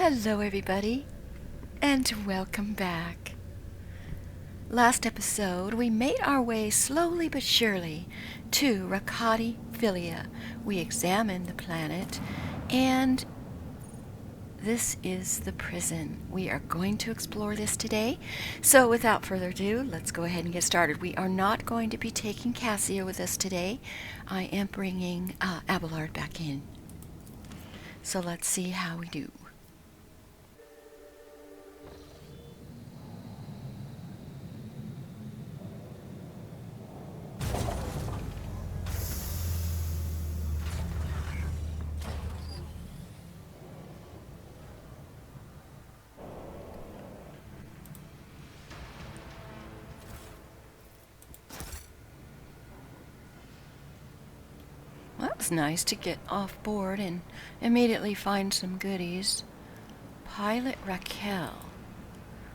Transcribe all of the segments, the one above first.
Hello, everybody, and welcome back. Last episode, we made our way slowly but surely to Rakati Philia. We examined the planet, and this is the prison. We are going to explore this today. So without further ado, let's go ahead and get started. We are not going to be taking Cassia with us today. I am bringing Abelard back in. So let's see how we do. Well, that was nice to get off board and immediately find some goodies. Pilot Raquel.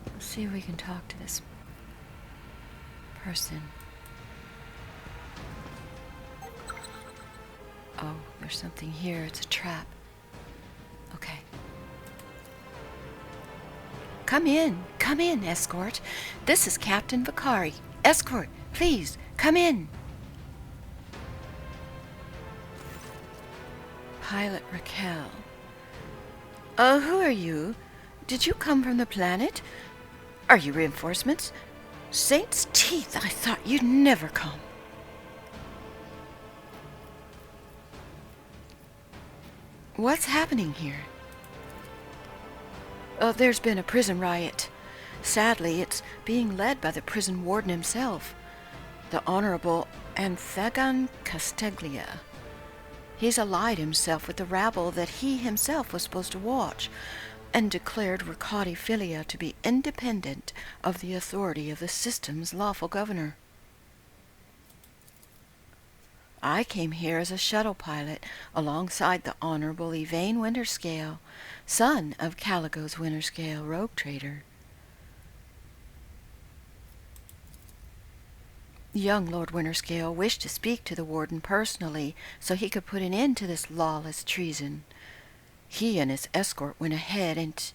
Let's see if we can talk to this person. Oh, there's something here. It's a trap. Okay. Come in, escort. This is Captain Vicari. Escort, please, come in. Pilot Raquel. Who are you? Did you come from the planet? Are you reinforcements? Saint's teeth, I thought you'd never come. What's happening here? There's been a prison riot. Sadly, it's being led by the prison warden himself, the Honorable Anthagon Castiglia. He's allied himself with the rabble that he himself was supposed to watch, and declared Rakati Philia to be independent of the authority of the system's lawful governor. I came here as a shuttle pilot alongside the Honorable Yvain Winterscale, son of Caligo's Winterscale, rogue trader. Young Lord Winterscale wished to speak to the warden personally so he could put an end to this lawless treason. He and his escort went ahead and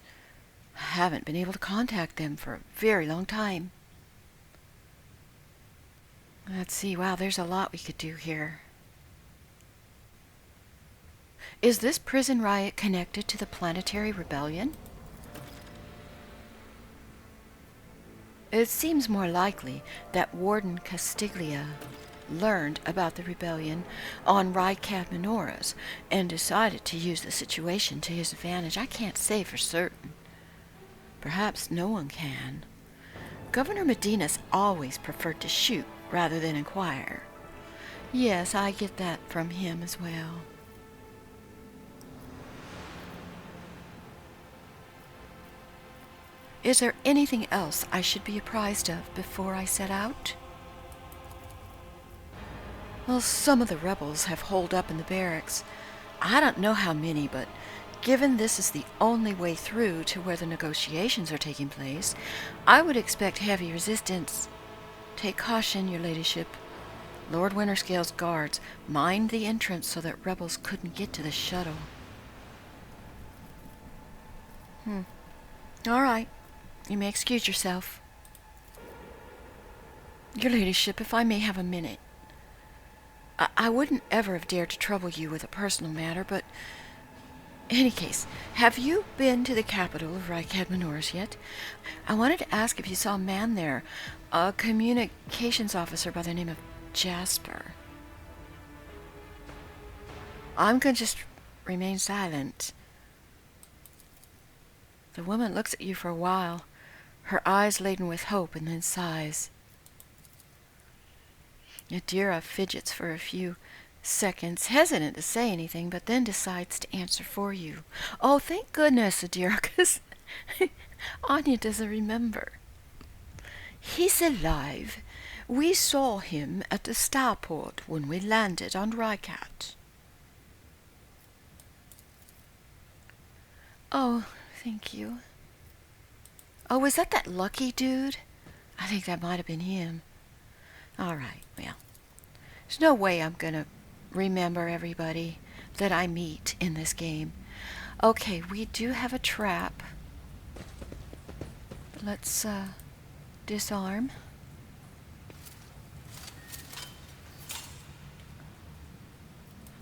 haven't been able to contact them for a very long time. Let's see, wow, there's a lot we could do here. Is this prison riot connected to the planetary rebellion? It seems more likely that Warden Castiglia learned about the rebellion on Rykad Minoras and decided to use the situation to his advantage. I can't say for certain. Perhaps no one can. Governor Medina's always preferred to shoot rather than inquire. Yes, I get that from him as well. Is there anything else I should be apprised of before I set out? Well, some of the rebels have holed up in the barracks. I don't know how many, but given this is the only way through to where the negotiations are taking place, I would expect heavy resistance. Take caution, your ladyship. Lord Winterscale's guards mined the entrance so that rebels couldn't get to the shuttle. All right. You may excuse yourself. Your ladyship, if I may have a minute. I wouldn't ever have dared to trouble you with a personal matter, but in any case, have you been to the capital of Rykad Minoras yet? I wanted to ask if you saw a man there, a communications officer by the name of Jasper. I'm going to just remain silent. The woman looks at you for a while, her eyes laden with hope, and then sighs. Adira fidgets for a few seconds, hesitant to say anything, but then decides to answer for you. Oh, thank goodness, Adira, because Anya doesn't remember. He's alive. We saw him at the starport when we landed on Rykad. Oh, thank you. Oh, was that lucky dude? I think that might have been him. All right, well, there's no way I'm going to remember everybody that I meet in this game. Okay, we do have a trap. Let's disarm.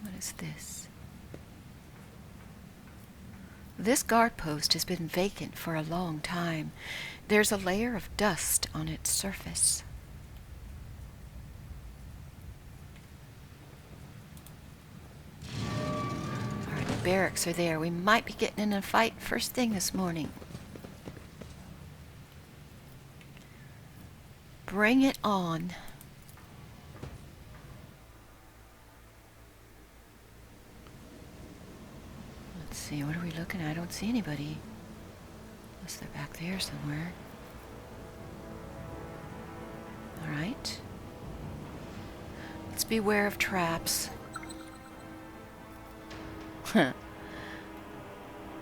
What is this? This guard post has been vacant for a long time. There's a layer of dust on its surface. Alright, the barracks are there. We might be getting in a fight first thing this morning. Bring it on. Let's see, what are we looking at? I don't see anybody. Unless they're back there somewhere. Alright. Let's beware of traps.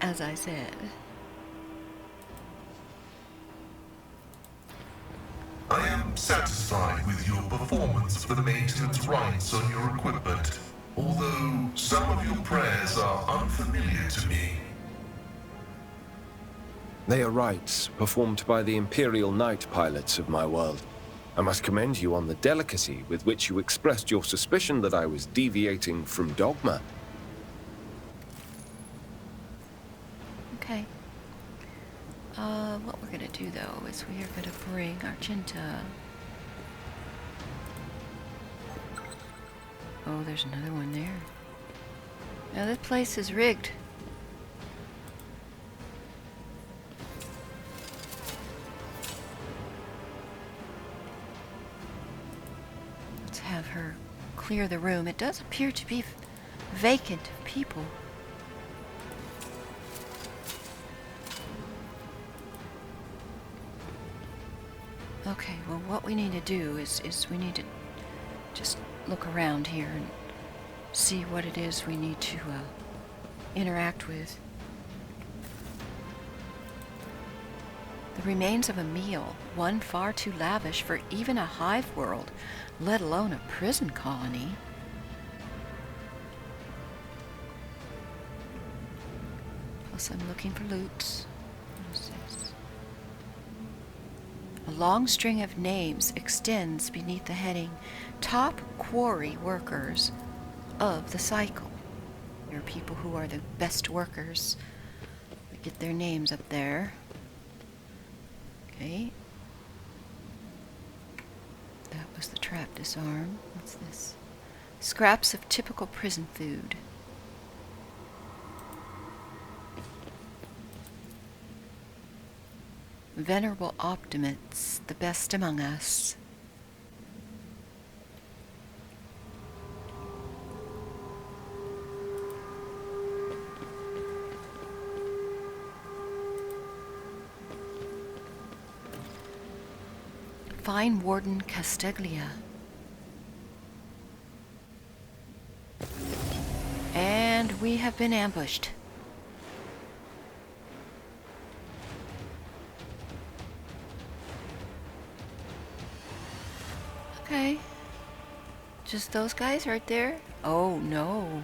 As I said. I am satisfied with your performance of the maintenance rites on your equipment, although some of your prayers are unfamiliar to me. They are rites performed by the Imperial Knight pilots of my world. I must commend you on the delicacy with which you expressed your suspicion that I was deviating from dogma. Okay. What we're going to do, though, is we are going to bring Argenta. Oh, there's another one there. Now, this place is rigged. Let's have her clear the room. It does appear to be vacant of people. Okay, well, what we need to do is we need to just look around here and see what it is we need to interact with. The remains of a meal, one far too lavish for even a hive world, let alone a prison colony. Plus, I'm looking for loot. What is this? A long string of names extends beneath the heading Top Quarry Workers of the Cycle. There are people who are the best workers. We get their names up there. Okay. That was the trap disarm. What's this? Scraps of typical prison food. Venerable optimates, the best among us. Fine Warden Casteglia. And we have been ambushed. Okay. Just those guys right there? Oh, no.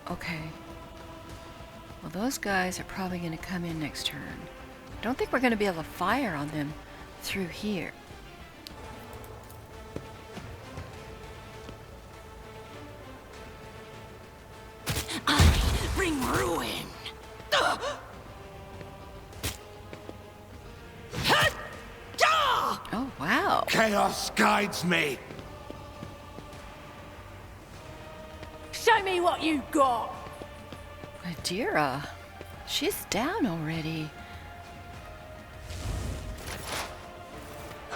Okay. Well, those guys are probably going to come in next turn. I don't think we're going to be able to fire on them through here. I bring ruin. Oh, wow. Chaos guides me. Show me what you got. Adira, she's down already.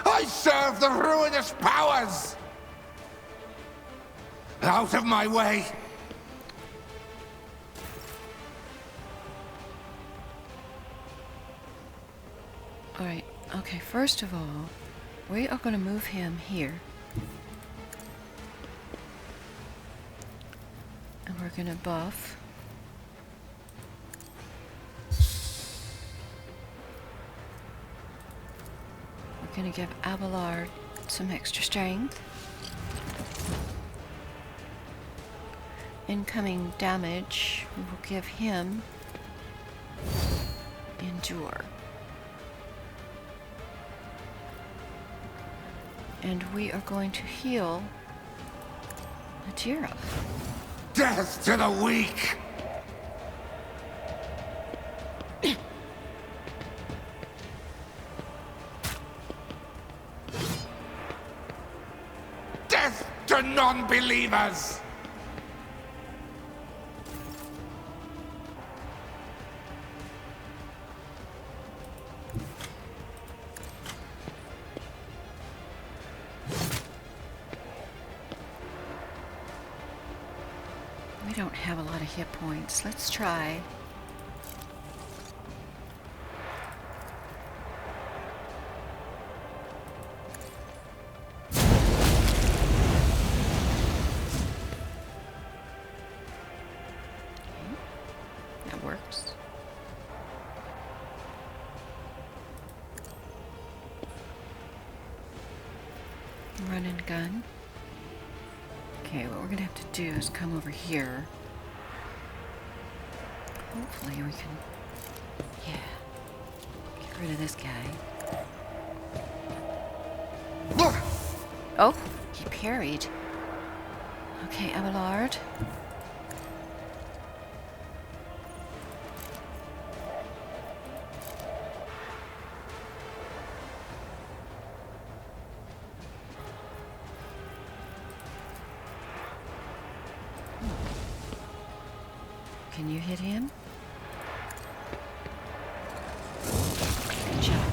I serve the ruinous powers. Out of my way. Alright, okay, first of all, we are going to move him here. And we're going to buff. We're going to give Abelard some extra strength. incoming damage. We will give him endure. And we are going to heal Adira. Death to the weak! Death to non-believers! We don't have a lot of hit points. Let's try. That works. Run and gun. Okay, what we're gonna have to do is come over here. Hopefully we can, yeah, get rid of this guy. Oh, he parried. Okay, Abelard. Can you hit him? Good job.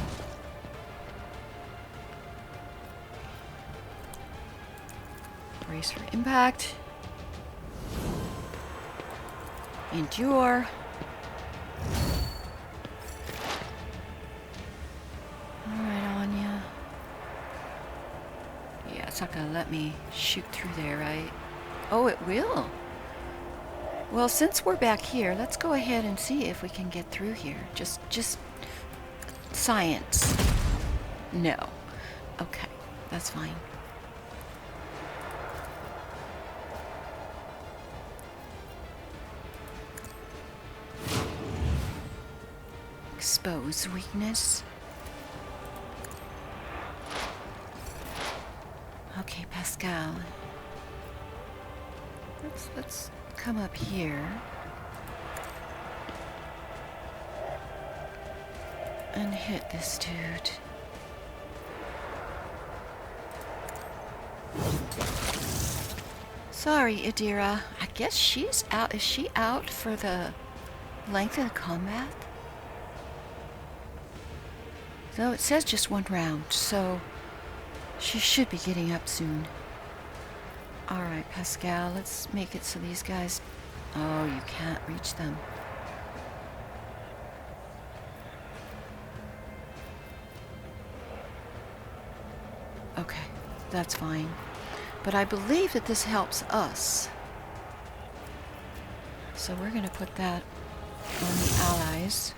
Brace for impact. Endure. Alright, Anya. Yeah, it's not gonna let me shoot through there, right? Oh, it will. Well, since we're back here, let's go ahead and see if we can get through here. Just science. No. Okay, that's fine. Expose weakness. Okay, Pascal. Let's come up here and hit this dude. Sorry, Adira. I guess she's out. Is she out for the length of the combat? Though it says just one round, so she should be getting up soon. Alright, Pascal, let's make it so these guys... Oh, you can't reach them. Okay, that's fine. But I believe that this helps us. So we're going to put that on the allies.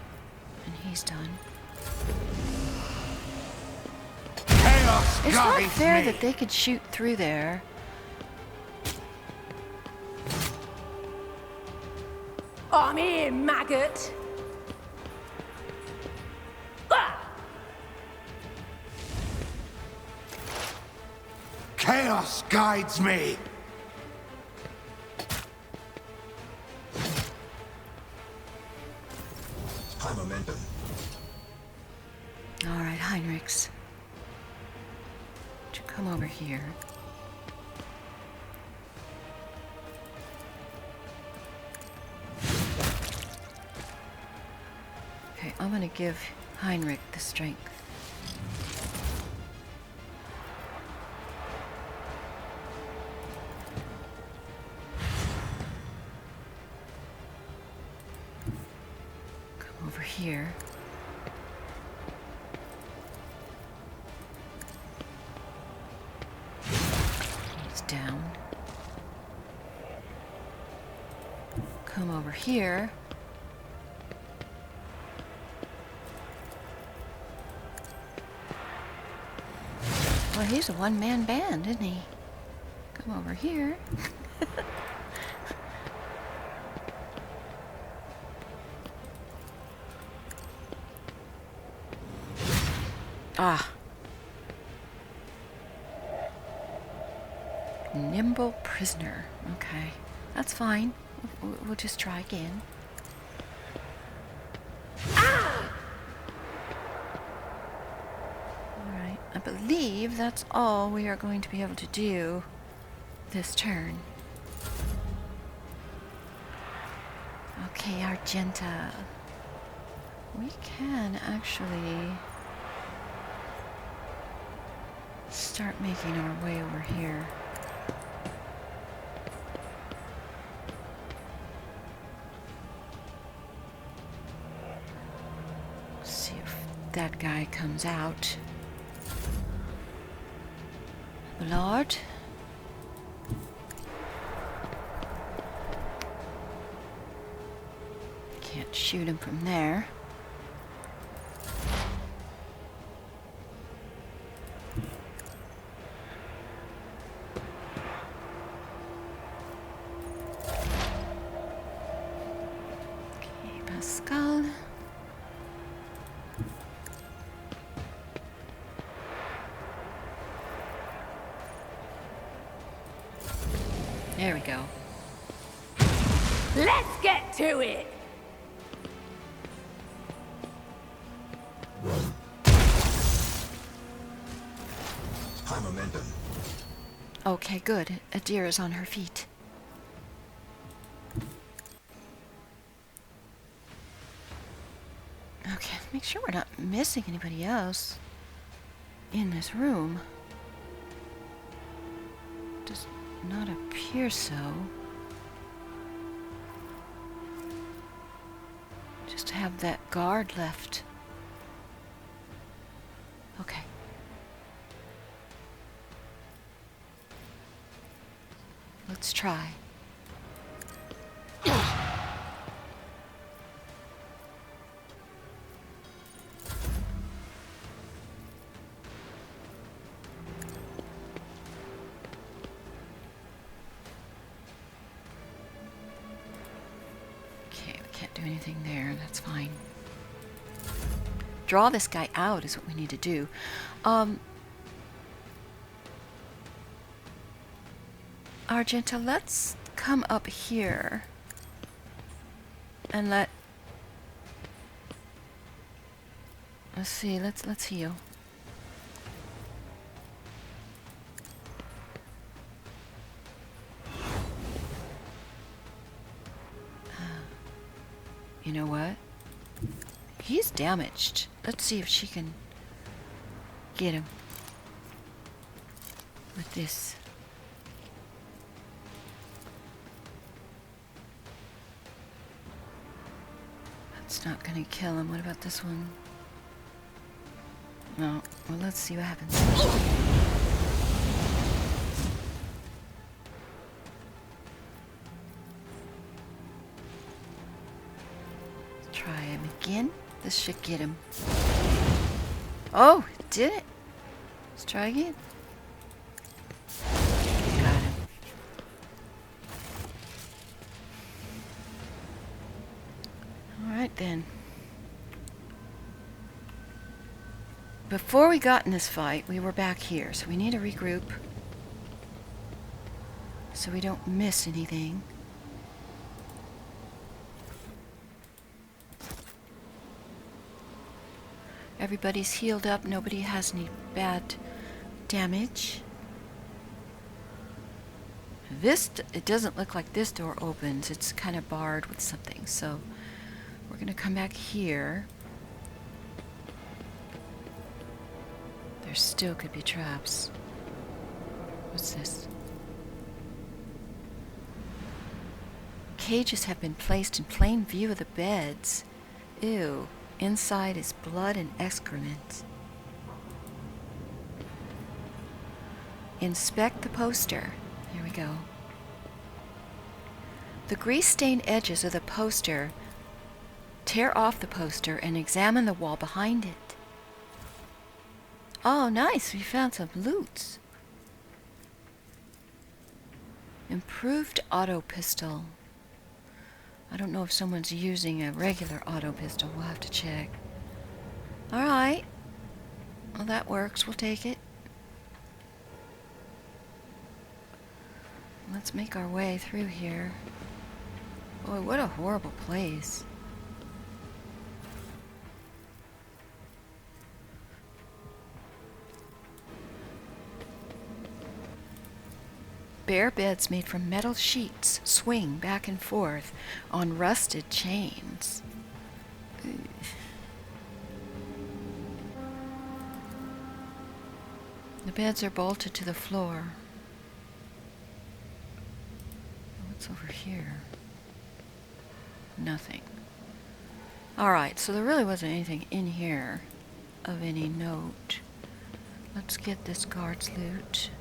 And he's done. Chaos It's not guides fair me. that they could shoot through there. I'm here, maggot! Ah! Chaos guides me. High momentum. All right, Heinrichs. Would you come over here? Okay, I'm gonna give Heinrich the strength. Come over here. He's down. Come over here. Well, he's a one-man band, isn't he? Come over here. Ah. Nimble prisoner. Okay. That's fine. We'll just try again. Alright. I believe that's all we are going to be able to do this turn. Okay, Argenta. We can actually start making our way over here. See if that guy comes out. Lord. Can't shoot him from there. Okay, Pascal. There we go. Let's get to it! High momentum. Okay, good. Adira is on her feet. Okay, make sure we're not missing anybody else in this room. Does not appear so. Just have that guard left. Okay. Let's try. Okay, we can't do anything there. That's fine. Draw this guy out is what we need to do. Argenta, let's come up here and let's see, let's heal. You know what? He's damaged. Let's see if she can get him with this. That's not gonna kill him. What about this one? No. Well, let's see what happens. Let's try him again. This should get him. Oh, it did it. Let's try again. Got him. Alright then. Before we got in this fight, we were back here, so we need to regroup so we don't miss anything. Everybody's healed up. Nobody has any bad damage. It doesn't look like this door opens. It's kind of barred with something. So we're going to come back here. There still could be traps. What's this? Cages have been placed in plain view of the beds. Ew. Inside is blood and excrement. Inspect the poster. Here we go. The grease-stained edges of the poster. Tear off the poster and examine the wall behind it. Oh, nice. We found some loot. Improved auto pistol. I don't know if someone's using a regular auto pistol. We'll have to check. Alright. Well, that works. We'll take it. Let's make our way through here. Boy, what a horrible place. Bare beds made from metal sheets swing back and forth on rusted chains. The beds are bolted to the floor. What's over here? Nothing. Alright, so there really wasn't anything in here of any note. Let's get this guard's loot.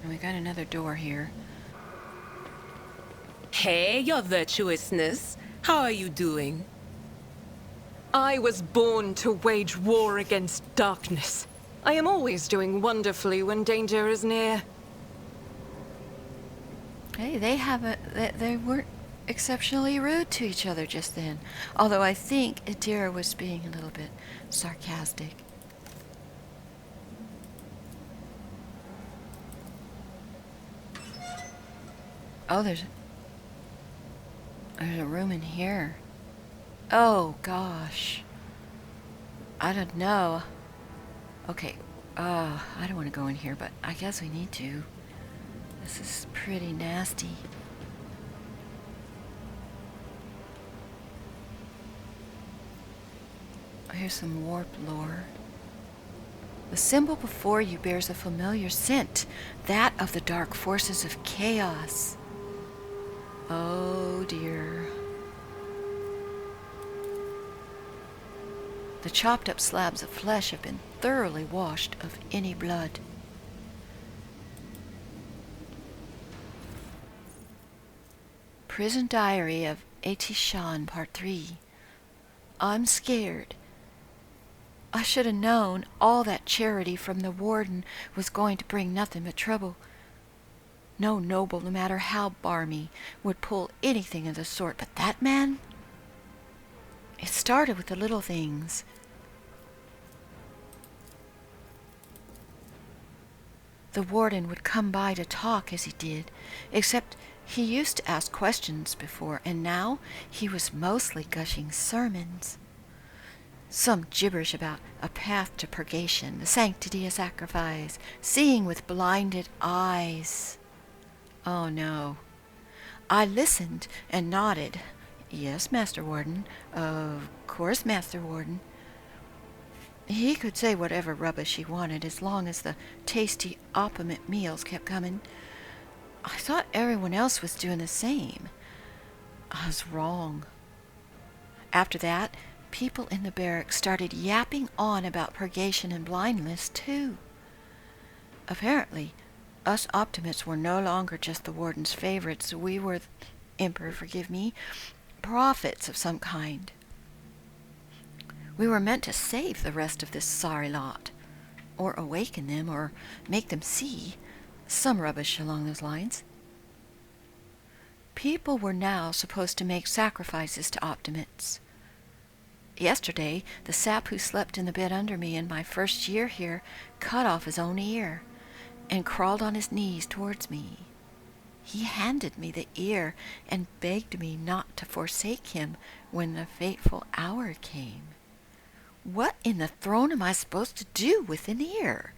And we got another door here. Hey, your virtuousness. How are you doing? I was born to wage war against darkness. I am always doing wonderfully when danger is near. Hey, they weren't exceptionally rude to each other just then. Although I think Adira was being a little bit sarcastic. Oh, there's a room in here. Oh, gosh. I don't know. Okay, I don't want to go in here, but I guess we need to. This is pretty nasty. Here's some warp lore. The symbol before you bears a familiar scent, that of the dark forces of chaos. Oh dear. The chopped up slabs of flesh have been thoroughly washed of any blood. Prison Diary of Atishan, Part 3. I'm scared. I should have known all that charity from the warden was going to bring nothing but trouble. No noble, no matter how barmy, would pull anything of the sort, but that man? It started with the little things. The warden would come by to talk as he did, except he used to ask questions before, and now he was mostly gushing sermons. Some gibberish about a path to purgation, the sanctity of sacrifice, seeing with blinded eyes. Oh no. I listened and nodded. Yes, Master Warden. Of course, Master Warden. He could say whatever rubbish he wanted as long as the tasty opulent meals kept coming. I thought everyone else was doing the same. I was wrong. After that, people in the barracks started yapping on about purgation and blindness, too. Apparently, us optimists were no longer just the warden's favorites. We were, Emperor forgive me, prophets of some kind. We were meant to save the rest of this sorry lot, or awaken them, or make them see, some rubbish along those lines. People were now supposed to make sacrifices to optimists. Yesterday, the sap who slept in the bed under me in my first year here cut off his own ear and crawled on his knees towards me. He handed me the ear and begged me not to forsake him when the fateful hour came. What in the throne am I supposed to do with an ear?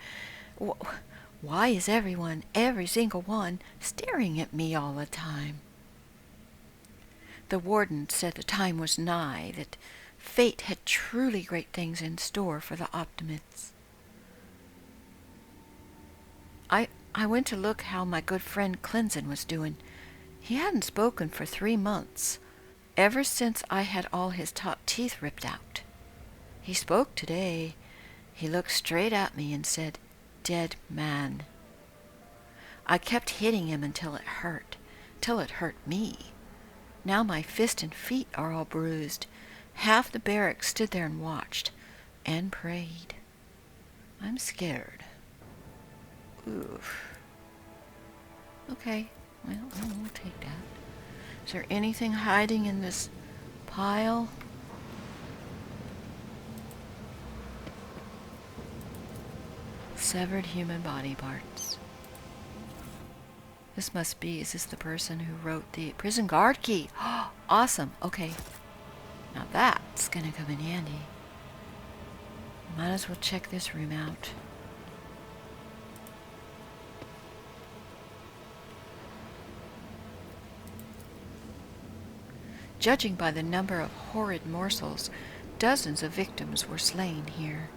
Why is everyone, every single one, staring at me all the time? The warden said the time was nigh, that fate had truly great things in store for the optimists. I went to look how my good friend Cleansen was doing. He hadn't spoken for 3 months, ever since I had all his top teeth ripped out. He spoke today. He looked straight at me and said, "Dead man." I kept hitting him until it hurt me. Now my fist and feet are all bruised. Half the barracks stood there and watched, and prayed. I'm scared. Oof. Okay, well, we'll take that. Is there anything hiding in this pile? Severed human body parts. Is this the person who wrote the prison guard key? Awesome, okay. Now that's gonna come in handy. Might as well check this room out. Judging by the number of horrid morsels, dozens of victims were slain here.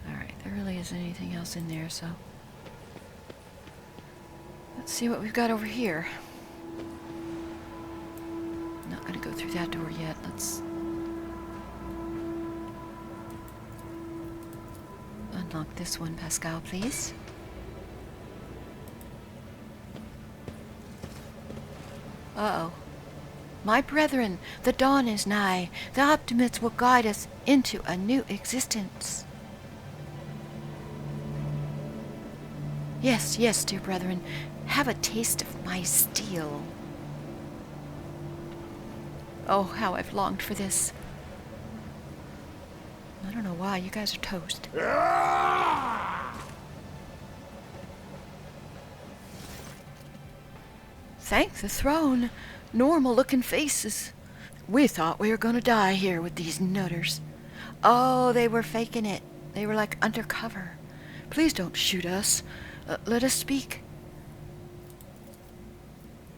Alright, there really isn't anything else in there, so let's see what we've got over here. Not gonna go through that door yet. Let's unlock this one, Pascal, please. Uh-oh. My brethren, the dawn is nigh. The optimists will guide us into a new existence. Yes, yes, dear brethren, have a taste of my steel. Oh, how I've longed for this. I don't know why, you guys are toast. Thank the throne. Normal-looking faces. We thought we were gonna die here with these nutters. Oh, they were faking it. They were like undercover. Please don't shoot us. Let us speak.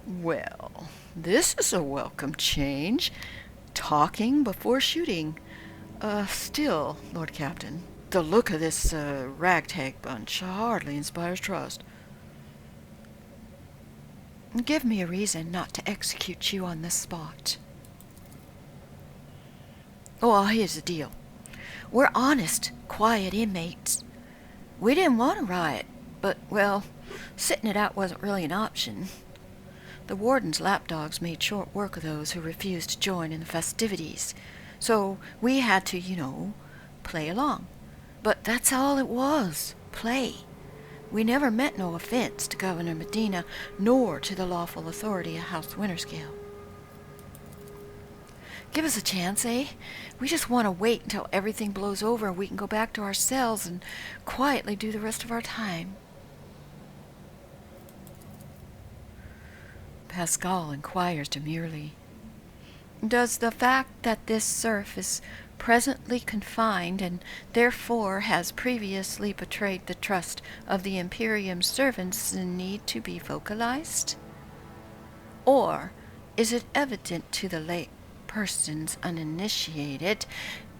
Well, this is a welcome change. Talking before shooting. Still, Lord Captain, the look of this ragtag bunch hardly inspires trust. Give me a reason not to execute you on the spot. Well, here's the deal. We're honest, quiet inmates. We didn't want to riot, but, well, sitting it out wasn't really an option. The warden's lapdogs made short work of those who refused to join in the festivities, so we had to, play along. But that's all it was, play. We never meant no offense to Governor Medina, nor to the lawful authority of House Winterscale. Give us a chance, eh? We just want to wait until everything blows over and we can go back to our cells and quietly do the rest of our time. Pascal inquires demurely. Does the fact that this serf is presently confined and therefore has previously betrayed the trust of the Imperium's servants need to be vocalized? Or is it evident to the lay persons uninitiated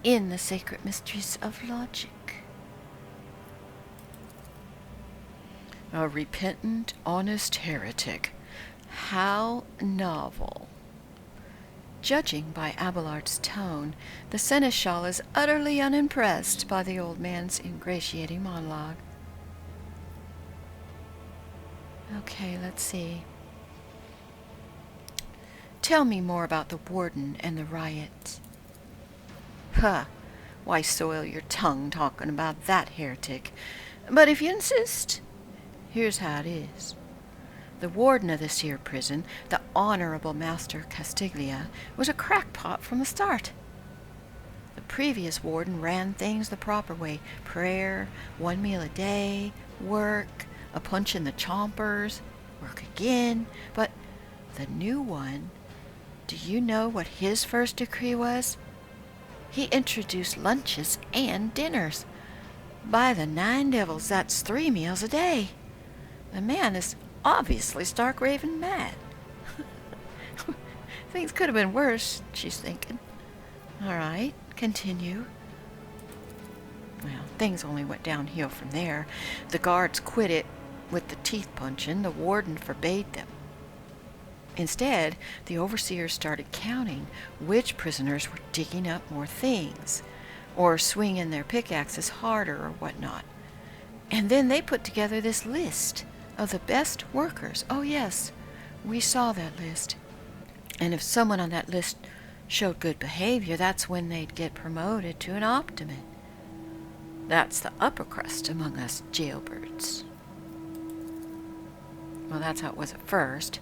in the sacred mysteries of logic? A repentant, honest heretic. How novel. Judging by Abelard's tone, the seneschal is utterly unimpressed by the old man's ingratiating monologue. Okay, let's see. Tell me more about the warden and the riot. Huh, why soil your tongue talking about that heretic? But if you insist, here's how it is. The warden of this here prison, the Honorable Master Castiglia, was a crackpot from the start. The previous warden ran things the proper way. Prayer, 1 meal a day, work, a punch in the chompers, work again. But the new one, do you know what his first decree was? He introduced lunches and dinners. By the 9 devils, that's 3 meals a day. The man is obviously stark raving mad. Things could have been worse, she's thinking. All right, continue. Well, things only went downhill from there. The guards quit it with the teeth punching. The warden forbade them. Instead, the overseers started counting which prisoners were digging up more things, or swinging their pickaxes harder or whatnot. And then they put together this list of the best workers. Oh yes, we saw that list. And if someone on that list showed good behavior, that's when they'd get promoted to an optimate. That's the upper crust among us jailbirds. Well, that's how it was at first.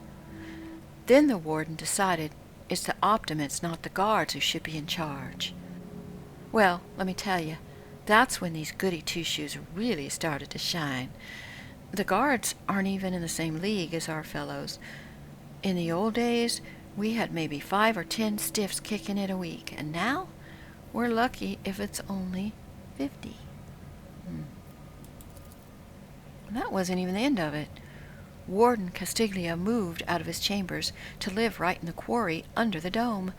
Then the warden decided it's the Optimates, not the guards, who should be in charge. Well, let me tell you, that's when these goody two-shoes really started to shine. The guards aren't even in the same league as our fellows. In the old days, we had maybe 5 or 10 stiffs kicking it a week, and now we're lucky if it's only 50. That wasn't even the end of it. Warden Castiglia moved out of his chambers to live right in the quarry under the dome,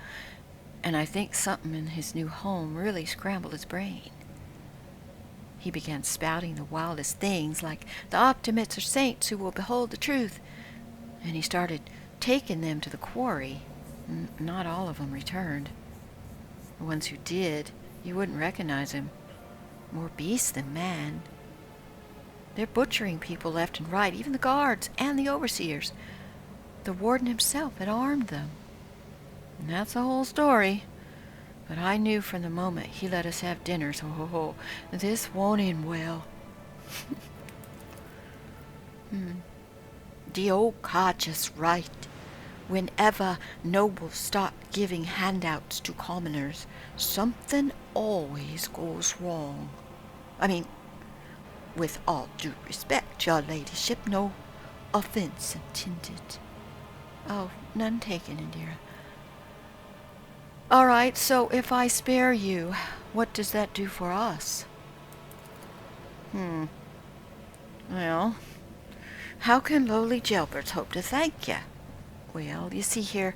and I think something in his new home really scrambled his brain. He began spouting the wildest things, like the Optimates are saints who will behold the truth, and he started taking them to the quarry. Not all of them returned. The ones who did, you wouldn't recognize him. More beast than man. They're butchering people left and right, even the guards and the overseers. The warden himself had armed them. And that's the whole story. But I knew from the moment he let us have dinners, this won't end well. The old Kaja's right. Whenever nobles start giving handouts to commoners, something always goes wrong. I mean, with all due respect, your ladyship, no offense intended. Oh, none taken, Indira. All right, so if I spare you, what does that do for us? Well, how can lowly jailbirds hope to thank you? Well, you see here,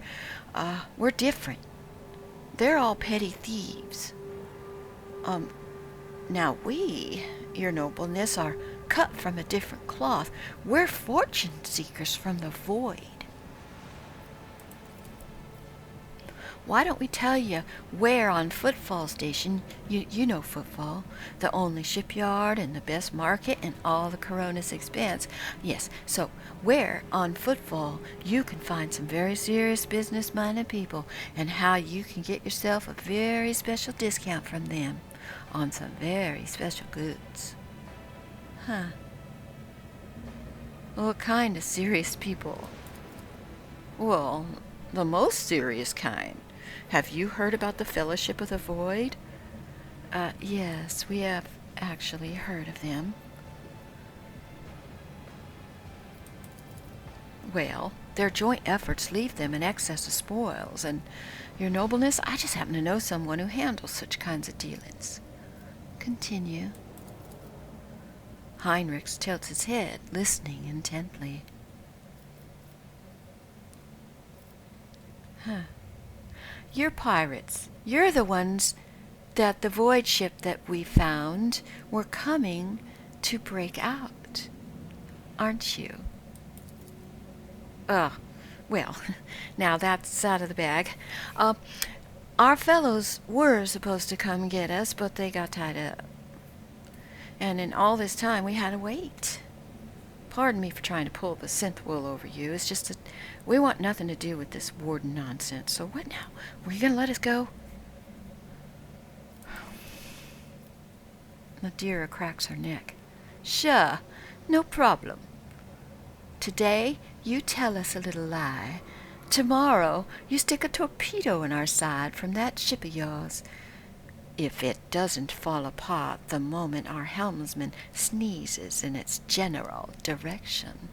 we're different. They're all petty thieves. Now we, your nobleness, are cut from a different cloth. We're fortune seekers from the void. Why don't we tell you where on Footfall Station, you know Footfall, the only shipyard and the best market and all the Corona's expense. Yes, so where on Footfall you can find some very serious business-minded people and how you can get yourself a very special discount from them on some very special goods. What kind of serious people? Well, the most serious kind. Have you heard about the Fellowship of the Void? Yes, we have actually heard of them. Well, their joint efforts leave them in excess of spoils, and, your nobleness, I just happen to know someone who handles such kinds of dealings. Continue. Heinrich tilts his head, listening intently. You're pirates. You're the ones that the void ship that we found were coming to break out, aren't you? Well, now that's out of the bag. Our fellows were supposed to come get us, but they got tied up. And in all this time, we had to wait. Pardon me for trying to pull the synth wool over you. It's just that we want nothing to do with this warden nonsense. So what now? Were you going to let us go? Nadira cracks her neck. Sure, no problem. Today, you tell us a little lie. Tomorrow, you stick a torpedo in our side from that ship of yours. If it doesn't fall apart the moment our helmsman sneezes in its general direction.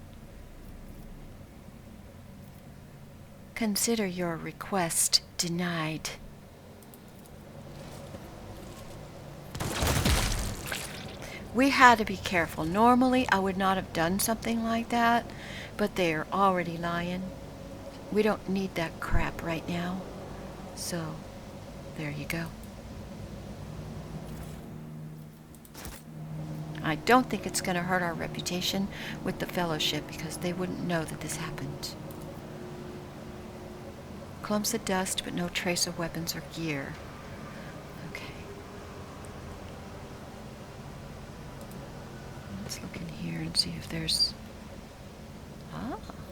Consider your request denied. We had to be careful. Normally, I would not have done something like that, but they're already lying. We don't need that crap right now. So, there you go. I don't think it's going to hurt our reputation with the Fellowship because they wouldn't know that this happened. Clumps of dust, but no trace of weapons or gear. Okay. Let's look in here and see if there's...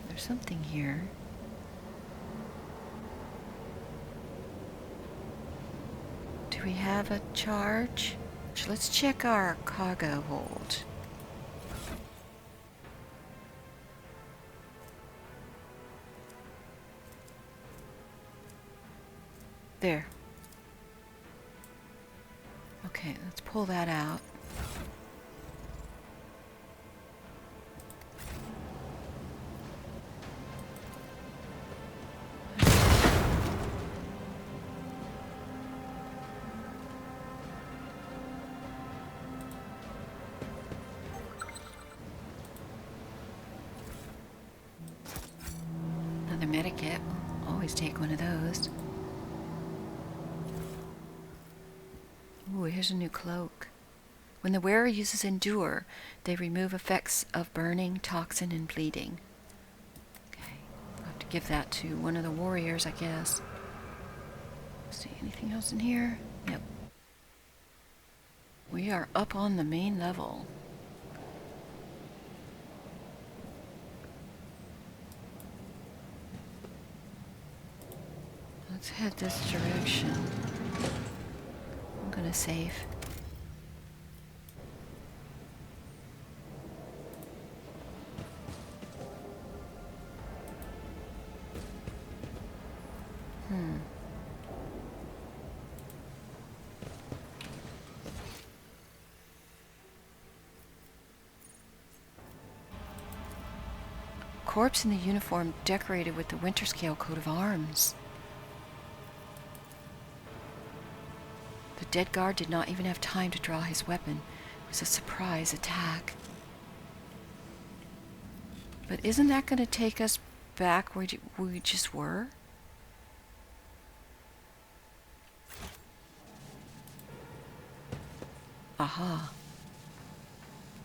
there's something here. Do we have a charge? So let's check our cargo hold. There. Okay, let's pull that out. Another medikit. We'll always take one of those. Ooh, here's a new cloak. When the wearer uses Endure, they remove effects of burning, toxin, and bleeding. Okay, I'll have to give that to one of the warriors, I guess. See, anything else in here? Yep. We are up on the main level. Let's head this direction. I'm gonna save. Corpse in the uniform decorated with the winter scale coat of arms. The dead guard did not even have time to draw his weapon. It was a surprise attack. But isn't that going to take us back where we just were? Aha.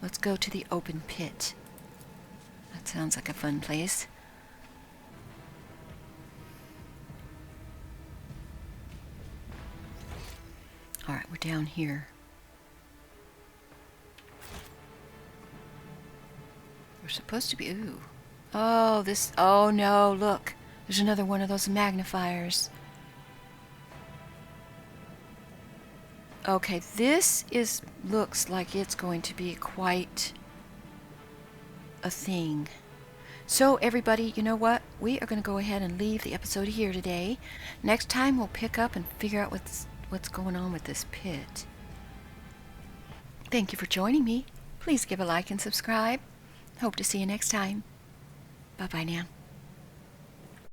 Let's go to the open pit. That sounds like a fun place. Alright, we're down here. We're supposed to be... Ooh. Oh, this... Oh, no, look. There's another one of those magnifiers. Okay, this is... looks like it's going to be quite a thing. So, everybody, you know what? We are going to go ahead and leave the episode here today. Next time, we'll pick up and figure out what's going on with this pit. Thank you for joining me. Please give a like and subscribe. Hope to see you next time. Bye-bye now.